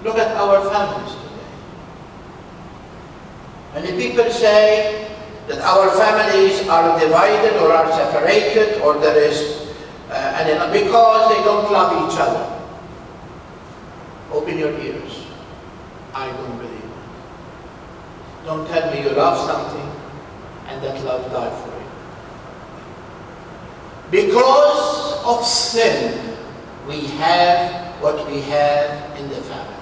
Look at our families today. Many people say that our families are divided or are separated, or there is, because they don't love each other. Open your ears. I don't believe it. Don't tell me you love something and that love died for you. Because of sin, we have what we have in the family.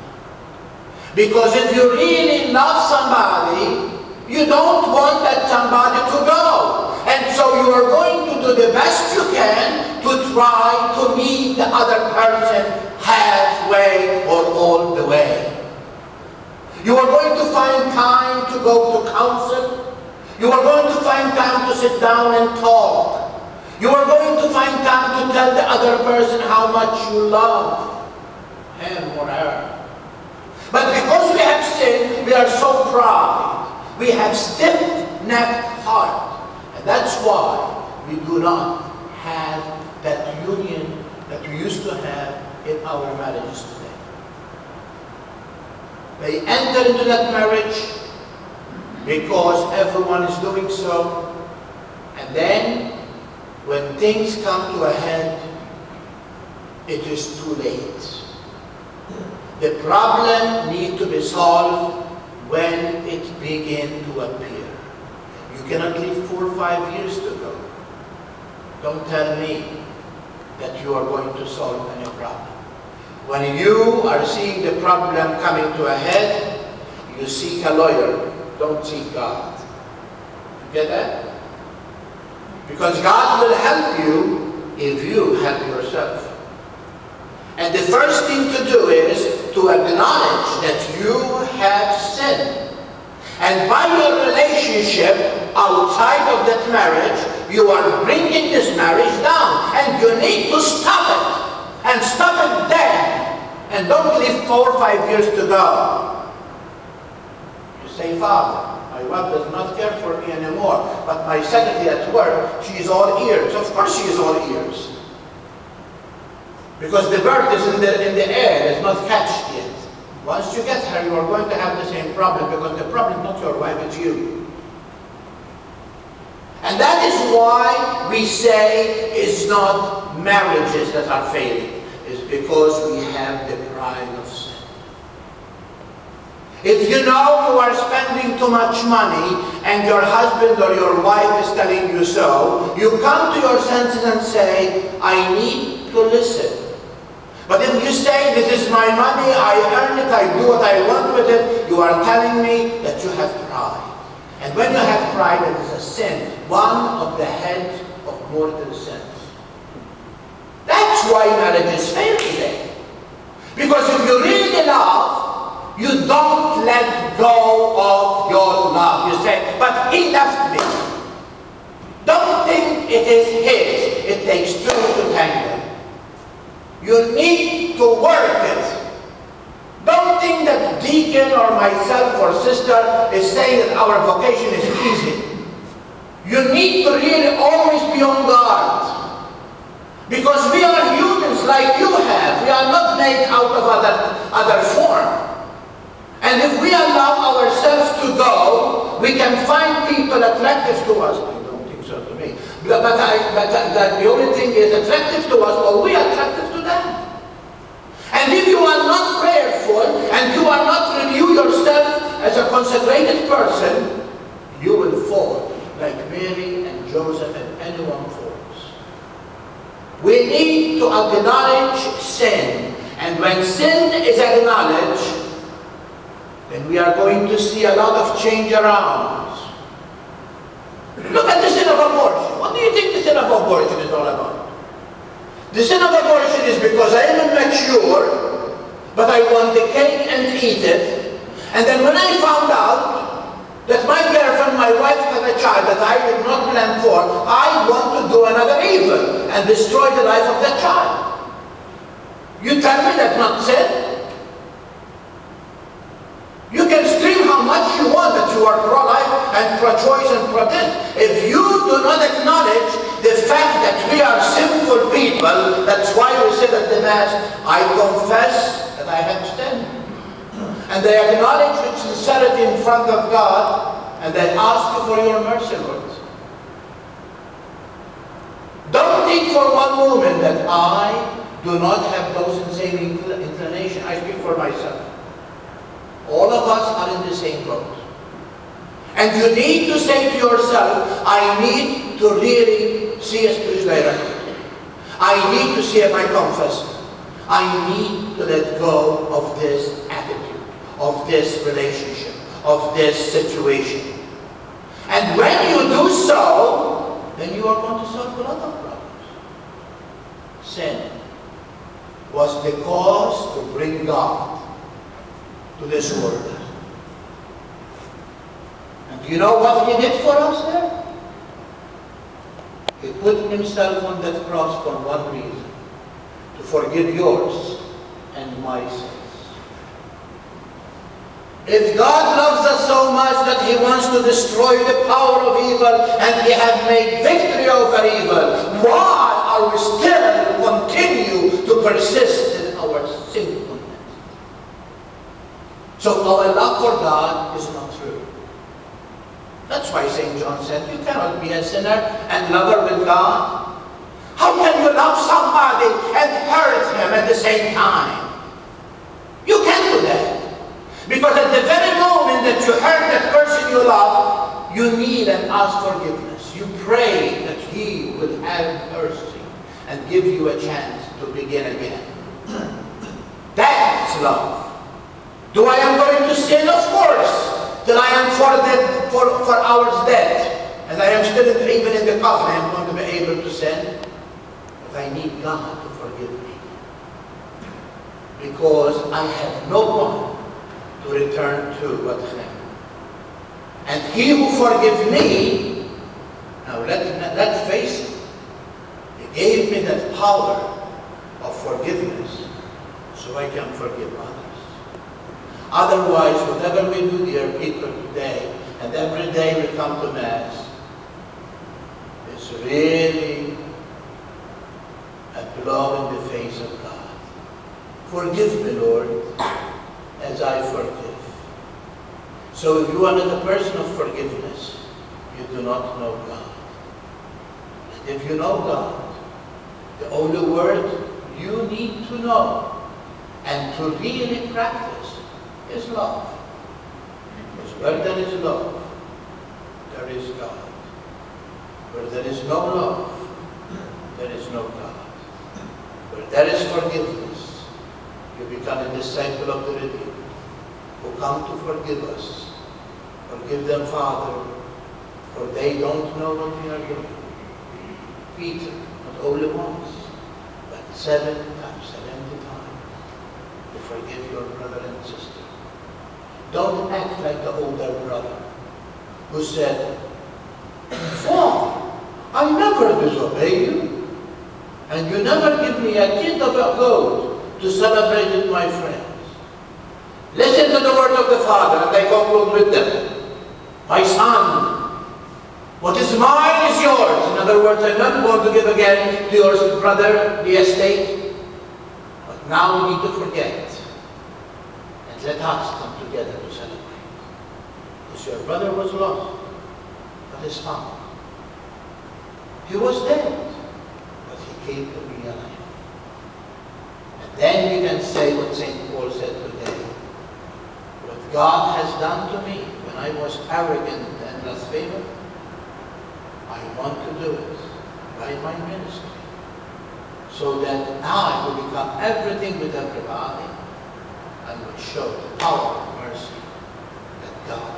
Because if you really love somebody, you don't want that somebody to go. And so you are going to do the best you can to try to meet the other person halfway or all the way. You are going to find time to go to counsel. You are going to find time to sit down and talk. You are going to find time to tell the other person how much you love him or her. But because we have sinned, we are so proud. We have stiff-necked heart. And that's why we do not have that union that we used to have in our marriages today. They enter into that marriage because everyone is doing so. And then, when things come to a head, it is too late. The problem needs to be solved when it begins to appear. You cannot leave 4 or 5 years to go. Don't tell me that you are going to solve any problem. When you are seeing the problem coming to a head, you seek a lawyer, don't seek God. You get that? Because God will help you if you help yourself. And the first thing to do is to acknowledge that you have sinned. And by your relationship outside of that marriage, you are bringing this marriage down. And you need to stop it. And stop it then. And don't leave 4 or 5 years to go. You say, Father, my wife does not care for me anymore, but my secretary at work, she is all ears. Of course she is all ears. Because the bird is in the air, it's not catched yet. Once you get her, you are going to have the same problem, because the problem is not your wife, it's you. And that is why we say it's not marriages that are failing. It's because we have the pride of sin. If you know you are spending too much money and your husband or your wife is telling you so, you come to your senses and say, I need to listen. But if you say, this is my money, I earn it, I do what I want with it, you are telling me that you have pride. And when you have pride, it is a sin, one of the heads of mortal sins. That's why marriages fail today. Because if you really love, you don't let go of your love. You say, but he left me. Don't think it is his. It takes two to tango. You need to work it. Don't think that deacon or myself or sister is saying that our vocation is easy. You need to really always be on guard. Because we are humans like you have. We are not made out of other form. And if we allow ourselves to go, we can find people attractive to us. I don't think so to me. But the only thing is attractive to us, or we are attractive to them. And if you are not prayerful, and you are not renew yourself as a consecrated person, you will fall like Mary and Joseph and anyone falls. We need to acknowledge sin. And when sin is acknowledged, then we are going to see a lot of change around. Look at the sin of abortion. What do you think the sin of abortion is all about? The sin of abortion is because I am immature, but I want the cake and eat it. And then when I found out that my girlfriend, my wife had a child that I did not plan for, I want to do another evil and destroy the life of that child. You tell me that's not sin? You can scream how much you want that you are pro-life and pro-choice and pro-this. If you do not acknowledge the fact that we are sinful people, that's why we said at the Mass, I confess that I have sinned. And they acknowledge with sincerity in front of God, and they ask you for your mercy, Lord. Don't think for one moment that I do not have those same inclination. I speak for myself. All of us are in the same boat. And you need to say to yourself, I need to really see a spiritual director. I need to see my confessor. I need to let go of this attitude, of this relationship, of this situation. And when you do so, then you are going to solve a lot of problems. Sin was the cause to bring God to this world. And do you know what He did for us there? He put Himself on that cross for one reason: to forgive yours and my sins. If God loves us so much that He wants to destroy the power of evil and He has made victory over evil, why are we still continue to persist in our sinfulness? So our love for God is not true. That's why St. John said, you cannot be a sinner and lover with God. How can you love somebody and hurt him at the same time? You can't do that. Because at the very moment that you hurt that person you love, you need and ask forgiveness. You pray that He will have mercy and give you a chance to begin again. That's love. Do I am going to sin? Of course. Till I am for hours dead. And I am still even in the coffin, I am going to be able to sin. But I need God to forgive me. Because I have no one to return to but Him. And He who forgives me, now let's face it, He gave me that power of forgiveness so I can forgive others. Otherwise, whatever we do, dear people, today, and every day we come to Mass, is really a blow in the face of God. Forgive me, Lord, as I forgive. So if you are not a person of forgiveness, you do not know God. And if you know God, the only word you need to know and to really practice is love. Because where there is love, there is God. Where there is no love, there is no God. Where there is forgiveness, you become a disciple of the Redeemer, who come to forgive us. Forgive them, Father, for they don't know what they are doing. Peter, not only once, but 7 times, 70 times, to forgive your brother and sister. Don't act like the older brother who said, Father, I never disobey you, and you never give me a kid of a goat to celebrate with my friends. Listen to the word of the Father, and I conclude with them. My son, what is mine is yours. In other words, I'm not going to give again to your brother the estate, but now we need to forget. And let us come together to celebrate. Because your brother was lost, but is found. He was dead, but he came to be alive. And then you can say what St. Paul said today. What God has done to me when I was arrogant and blasphemer, I want to do it by my ministry. So that I will become everything with everybody and will show the power of mercy that God